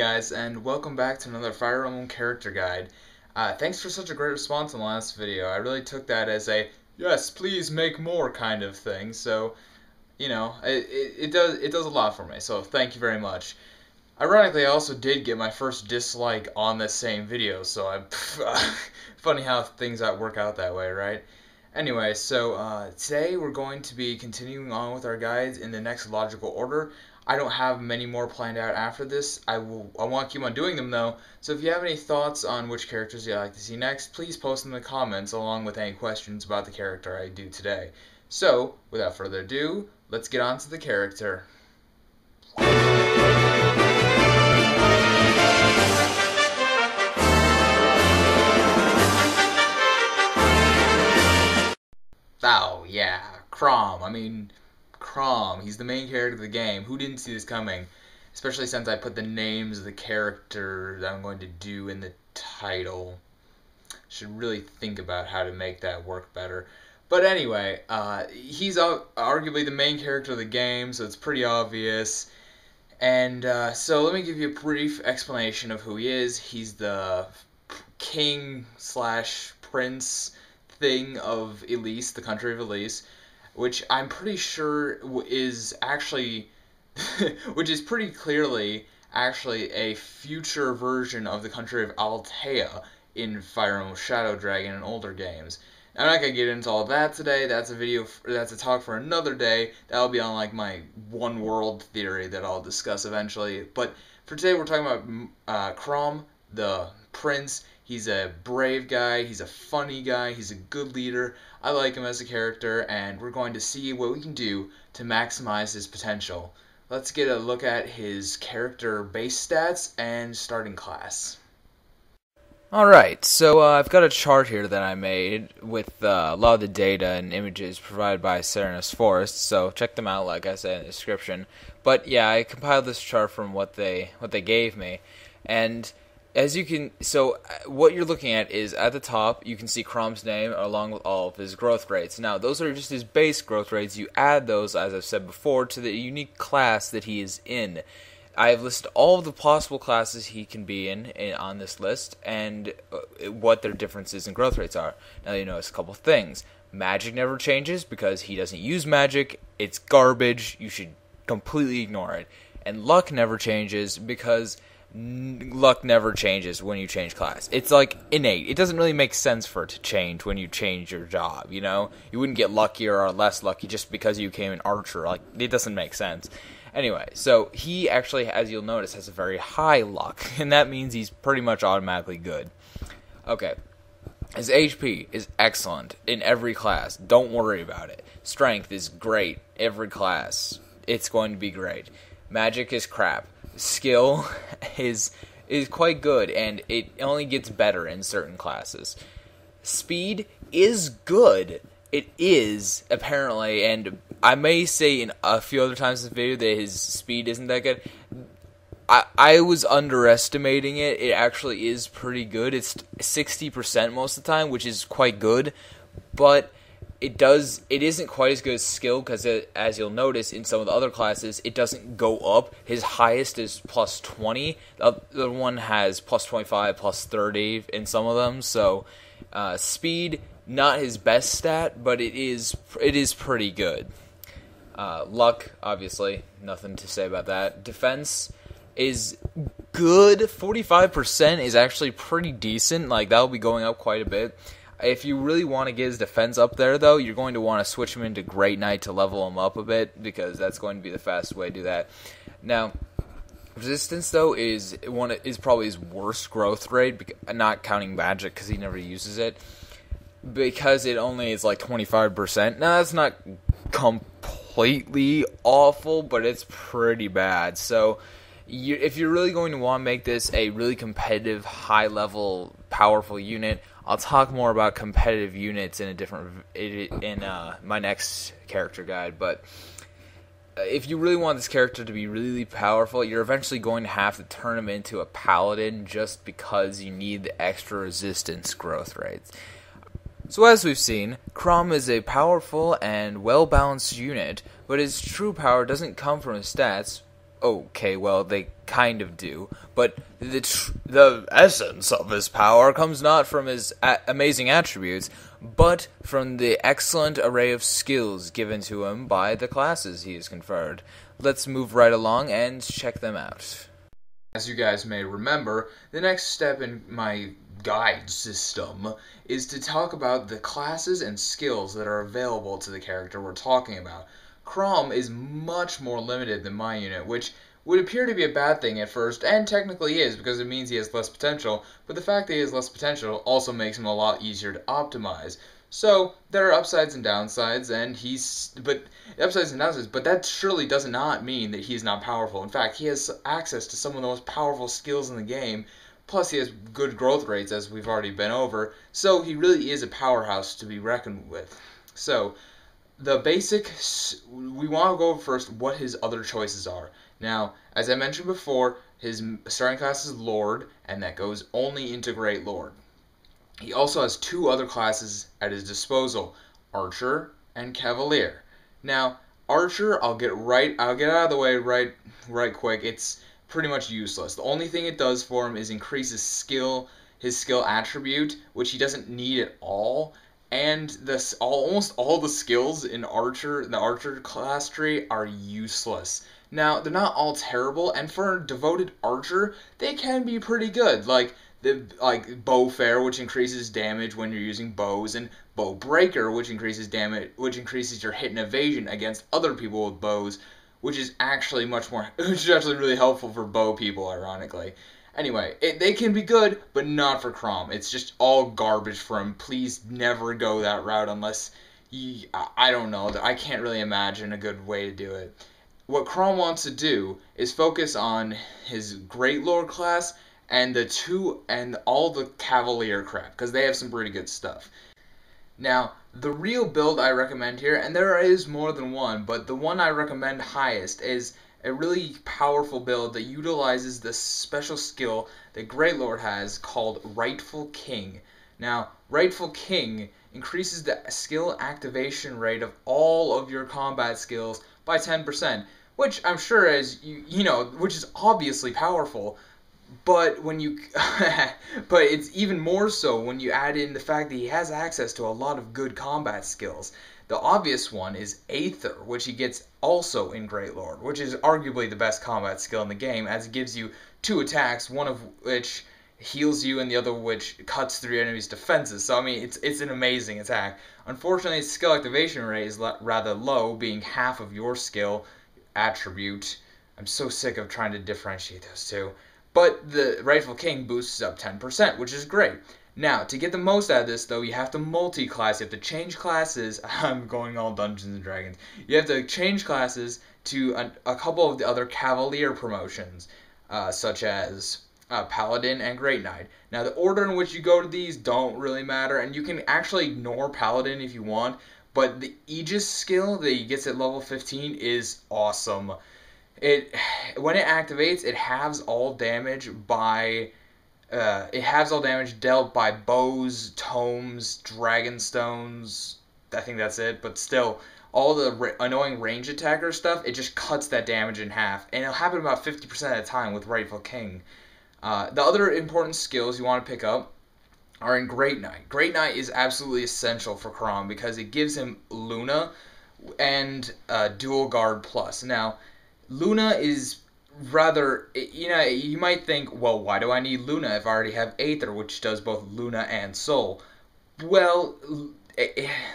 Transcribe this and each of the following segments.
guys, and welcome back to another Fire Emblem character guide. Thanks for such a great response in the last video. I really took that as a, yes, please make more kind of thing, so, you know, it does a lot for me, so thank you very much. Ironically, I also did get my first dislike on this same video, so I'm, funny how things work out that way, right? Anyway, so today we're going to be continuing on with our guides in the next logical order. I don't have many more planned out after this. I want to keep on doing them though, so if you have any thoughts on which characters you'd like to see next, please post in the comments along with any questions about the character I do today. So, without further ado, let's get on to the character. Oh, yeah, Chrom. Chrom. He's the main character of the game. Who didn't see this coming? Especially since I put the names of the character that I'm going to do in the title. Should really think about how to make that work better. But anyway, he's arguably the main character of the game, so it's pretty obvious. And so let me give you a brief explanation of who he is. He's the king slash prince thing of Elise, the country of Elise, which I'm pretty sure is actually, which is pretty clearly actually a future version of the country of Altea in Fire Emblem Shadow Dragon and older games. Now, I'm not gonna get into all that today. That's a talk for another day. That'll be on like my one world theory that I'll discuss eventually. But for today, we're talking about Chrom, the prince. He's a brave guy, he's a funny guy, he's a good leader. I like him as a character, and we're going to see what we can do to maximize his potential. Let's get a look at his character base stats and starting class. Alright, so I've got a chart here that I made with a lot of the data and images provided by Serenus Forest, so check them out like I said in the description. But yeah, I compiled this chart from what they gave me, and as you can, so what you're looking at is at the top, you can see Chrom's name along with all of his growth rates. Now, those are just his base growth rates. You add those, as I've said before, to the unique class that he is in. I have listed all of the possible classes he can be in on this list and what their differences in growth rates are. Now, you notice a couple things. Magic never changes because he doesn't use magic. It's garbage. You should completely ignore it. And luck never changes because luck never changes when you change class. It's like innate. It doesn't really make sense for it to change when you change your job, you know? You wouldn't get luckier or less lucky just because you became an archer. Like, it doesn't make sense. Anyway, so he actually, as you'll notice, has a very high luck, and that means he's pretty much automatically good. Okay. His HP is excellent in every class. Don't worry about it. Strength is great. Every class. It's going to be great. Magic is crap. Skill is quite good, and it only gets better in certain classes. Speed is good. It is, apparently, and I may say in a few other times in the video that his speed isn't that good. I was underestimating it. It actually is pretty good. It's 60% most of the time, which is quite good, but it isn't quite as good as skill because, as you'll notice in some of the other classes, it doesn't go up. His highest is plus 20. The other one has plus 25, plus 30 in some of them. So, speed, not his best stat, but it is pretty good. Luck, obviously, nothing to say about that. Defense is good. 45% is actually pretty decent. Like, that'll be going up quite a bit. If you really want to get his defense up there, though, you're going to want to switch him into Great Knight to level him up a bit, because that's going to be the fastest way to do that. Now, resistance, though, is probably his worst growth rate, not counting magic, because he never uses it, because it only is like 25%. Now, that's not completely awful, but it's pretty bad. So, if you're really going to want to make this a really competitive, high-level, powerful unit, I'll talk more about competitive units in my next character guide, but if you really want this character to be really powerful, you're eventually going to have to turn him into a paladin just because you need the extra resistance growth rates. So as we've seen, Chrom is a powerful and well-balanced unit, but his true power doesn't come from his stats, Okay, well, they kind of do, but the essence of his power comes not from his amazing attributes, but from the excellent array of skills given to him by the classes he has conferred. Let's move right along and check them out. As you guys may remember, the next step in my guide system is to talk about the classes and skills that are available to the character we're talking about. Chrom is much more limited than my unit, which would appear to be a bad thing at first, and technically is, because it means he has less potential, but the fact that he has less potential also makes him a lot easier to optimize. So, there are upsides and downsides, but that surely does not mean that he's not powerful. In fact, he has access to some of the most powerful skills in the game, plus he has good growth rates, as we've already been over, so he really is a powerhouse to be reckoned with. So, we want to go over first what his other choices are. Now, as I mentioned before, his starting class is Lord, and that goes only into Great Lord. He also has two other classes at his disposal, Archer and Cavalier. Now, Archer, I'll get out of the way right quick. It's pretty much useless. The only thing it does for him is increase his skill attribute, which he doesn't need at all. And almost all the skills in the Archer class tree are useless. Now, they're not all terrible, and for a devoted Archer, they can be pretty good. Like Bow Fair, which increases damage when you're using bows, and Bow Breaker, which increases your hit and evasion against other people with bows, which is actually really helpful for bow people, ironically. Anyway, they can be good, but not for Chrom. It's just all garbage for him. Please never go that route unless I don't know. I can't really imagine a good way to do it. What Chrom wants to do is focus on his Great Lord class and all the Cavalier crap, because they have some pretty good stuff. Now, the real build I recommend here, and there is more than one, but the one I recommend highest is a really powerful build that utilizes the special skill that Great Lord has called Rightful King. Now, Rightful King increases the skill activation rate of all of your combat skills by 10%, which I'm sure which is obviously powerful. But but it's even more so when you add in the fact that he has access to a lot of good combat skills. The obvious one is Aether, which he gets also in Great Lord, which is arguably the best combat skill in the game, as it gives you two attacks, one of which heals you and the other which cuts through your enemy's defenses. So, I mean, it's an amazing attack. Unfortunately, its skill activation rate is rather low, being half of your skill attribute. I'm so sick of trying to differentiate those two. But the Rightful King boosts up 10%, which is great. Now, to get the most out of this, though, you have to multi-class. You have to change classes. I'm going all Dungeons & Dragons. You have to change classes to a couple of the other Cavalier promotions, such as Paladin and Great Knight. Now, the order in which you go to these don't really matter, and you can actually ignore Paladin if you want, but the Aegis skill that he gets at level 15 is awesome. When it activates, it halves all damage dealt by bows, tomes, dragonstones. I think that's it, but still, all the annoying range attacker stuff, it just cuts that damage in half, and it'll happen about 50% of the time with Rightful King. The other important skills you want to pick up are in Great Knight. Great Knight is absolutely essential for Chrom because it gives him Luna and Dual Guard Plus. Now, Luna is rather, you might think, well, why do I need Luna if I already have Aether, which does both Luna and Soul? Well,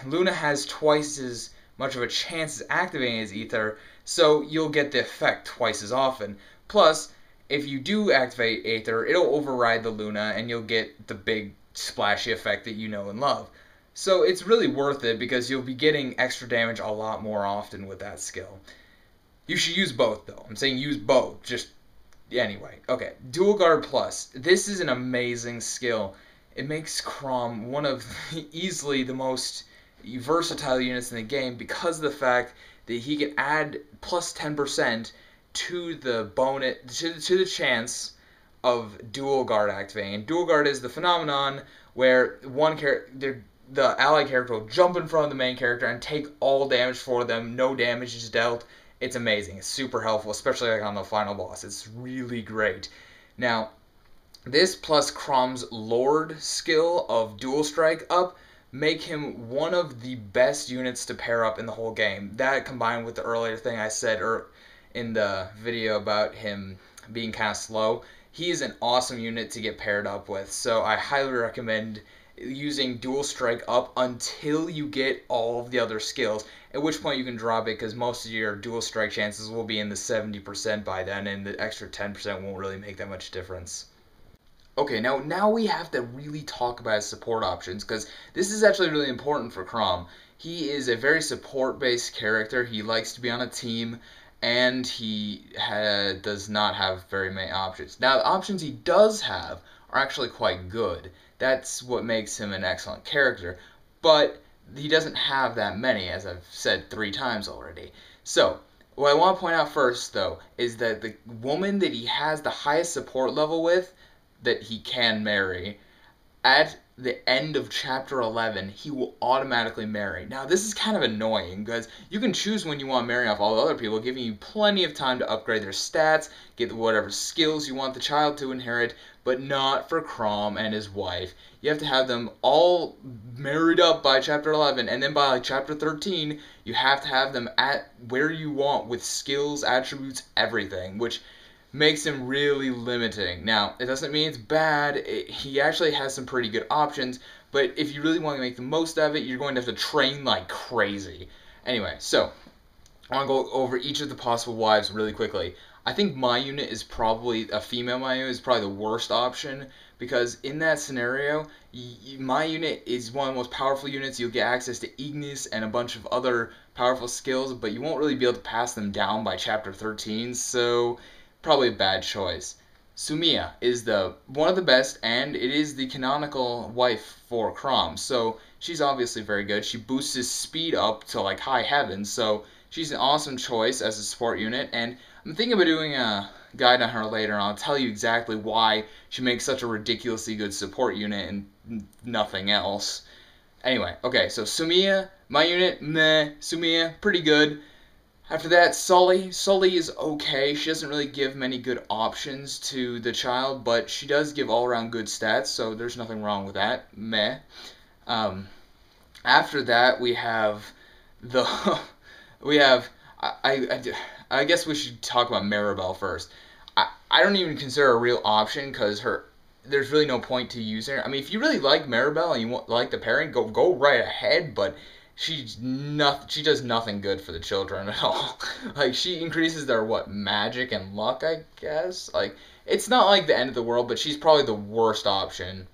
Luna has twice as much of a chance of activating his Aether, so you'll get the effect twice as often. Plus, if you do activate Aether, it'll override the Luna, and you'll get the big splashy effect that you know and love. So it's really worth it, because you'll be getting extra damage a lot more often with that skill. You should use both, though. I'm saying use both. Anyway. Okay. Dual Guard Plus. This is an amazing skill. It makes Chrom one of easily the most versatile units in the game because of the fact that he can add plus 10% to the to the chance of Dual Guard activating. And Dual Guard is the phenomenon where the ally character will jump in front of the main character and take all damage for them. No damage is dealt. it's amazing. It's super helpful, especially like on the final boss. It's really great. Now, this plus Chrom's Lord skill of Dual Strike up make him one of the best units to pair up in the whole game. That combined with the earlier thing I said in the video about him being kind of slow, he is an awesome unit to get paired up with. So I highly recommend using Dual Strike up until you get all of the other skills, at which point you can drop it because most of your Dual Strike chances will be in the 70% by then, and the extra 10% won't really make that much difference. Okay, now we have to really talk about his support options, because this is actually really important for Chrom. He is a very support-based character. He likes to be on a team, and he does not have very many options. Now, the options he does have are actually quite good. That's what makes him an excellent character, but he doesn't have that many, as I've said 3 times already. So, what I want to point out first, though, is that the woman that he has the highest support level with, that he can marry, at the end of chapter 11, he will automatically marry. Now, this is kind of annoying because you can choose when you want to marry off all the other people, giving you plenty of time to upgrade their stats, get whatever skills you want the child to inherit, but not for Chrom and his wife. You have to have them all married up by chapter 11, and then by like chapter 13, you have to have them at where you want with skills, attributes, everything, which makes him really limiting. Now, it doesn't mean it's bad. He actually has some pretty good options, but if you really want to make the most of it, you're going to have to train like crazy. Anyway, so I want to go over each of the possible wives really quickly. I think my unit is probably, a female my unit is probably the worst option, because in that scenario, my unit is one of the most powerful units. You'll get access to Ignis and a bunch of other powerful skills, but you won't really be able to pass them down by chapter 13, so probably a bad choice. Sumiya is one of the best, and it is the canonical wife for Chrom, so she's obviously very good. She boosts his speed up to like high heaven, so she's an awesome choice as a support unit, and I'm thinking about doing a guide on her later, and I'll tell you exactly why she makes such a ridiculously good support unit and nothing else. Anyway, okay, so Sumiya, my unit, meh. Sumiya, pretty good. After that, Sully. Sully is okay. She doesn't really give many good options to the child, but she does give all-around good stats, so there's nothing wrong with that. Meh. After that, we have the... we have... I guess we should talk about Maribel first. I don't even consider her a real option, because there's really no point to using her. I mean, if you really like Maribel and you like the pairing, go right ahead, but she does nothing good for the children at all. Like, she increases their, magic and luck, I guess? Like, it's not like the end of the world, but she's probably the worst option.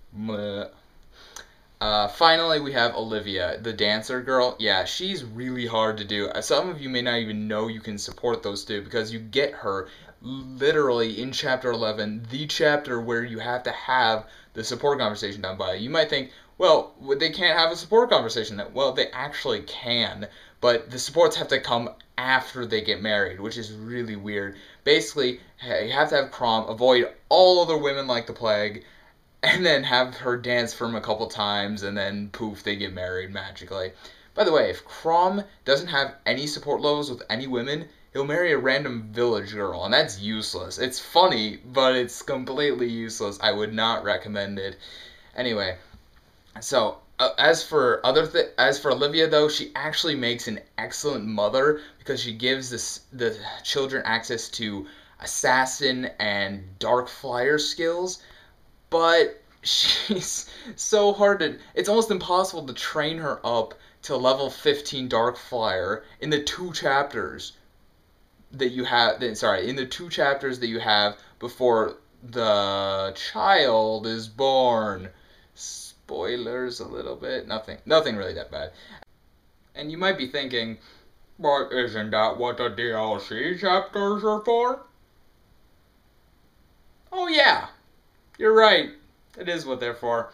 Finally, we have Olivia, the dancer girl. Yeah, she's really hard to do. Some of you may not even know you can support those two, because you get her literally in chapter 11, the chapter where you have to have the support conversation done by. You might think, well, they can't have a support conversation. Well, they actually can, but the supports have to come after they get married, which is really weird. Basically, you have to have Chrom avoid all other women like the plague, and then have her dance for him a couple times, and then poof, they get married magically. By the way, if Chrom doesn't have any support levels with any women, he'll marry a random village girl, and that's useless. It's funny, but it's completely useless. I would not recommend it. Anyway, so as for Olivia, though, she actually makes an excellent mother, because she gives the children access to assassin and dark flyer skills, but she's so hard to... It's almost impossible to train her up to level 15 dark flyer in the 2 chapters that you have... in the 2 chapters that you have before the child is born. Spoilers a little bit. Nothing really that bad. And you might be thinking, but isn't that what the DLC chapters are for? Oh yeah, you're right. It is what they're for.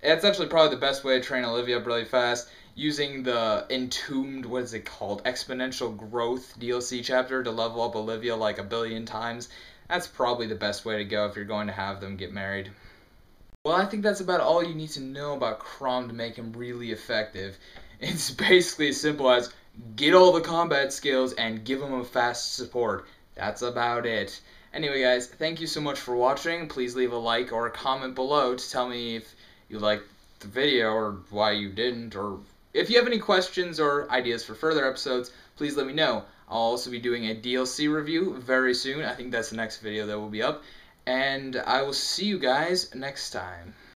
It's actually probably the best way to train Olivia up really fast, using the Entombed, what is it called, Exponential Growth DLC chapter to level up Olivia like a billion times. That's probably the best way to go if you're going to have them get married. Well, I think that's about all you need to know about Chrom to make him really effective. It's basically as simple as, get all the combat skills, and give them a fast support. That's about it. Anyway, guys, thank you so much for watching. Please leave a like or a comment below to tell me if you liked the video or why you didn't, or if you have any questions or ideas for further episodes, please let me know. I'll also be doing a DLC review very soon. I think that's the next video that will be up. And I will see you guys next time.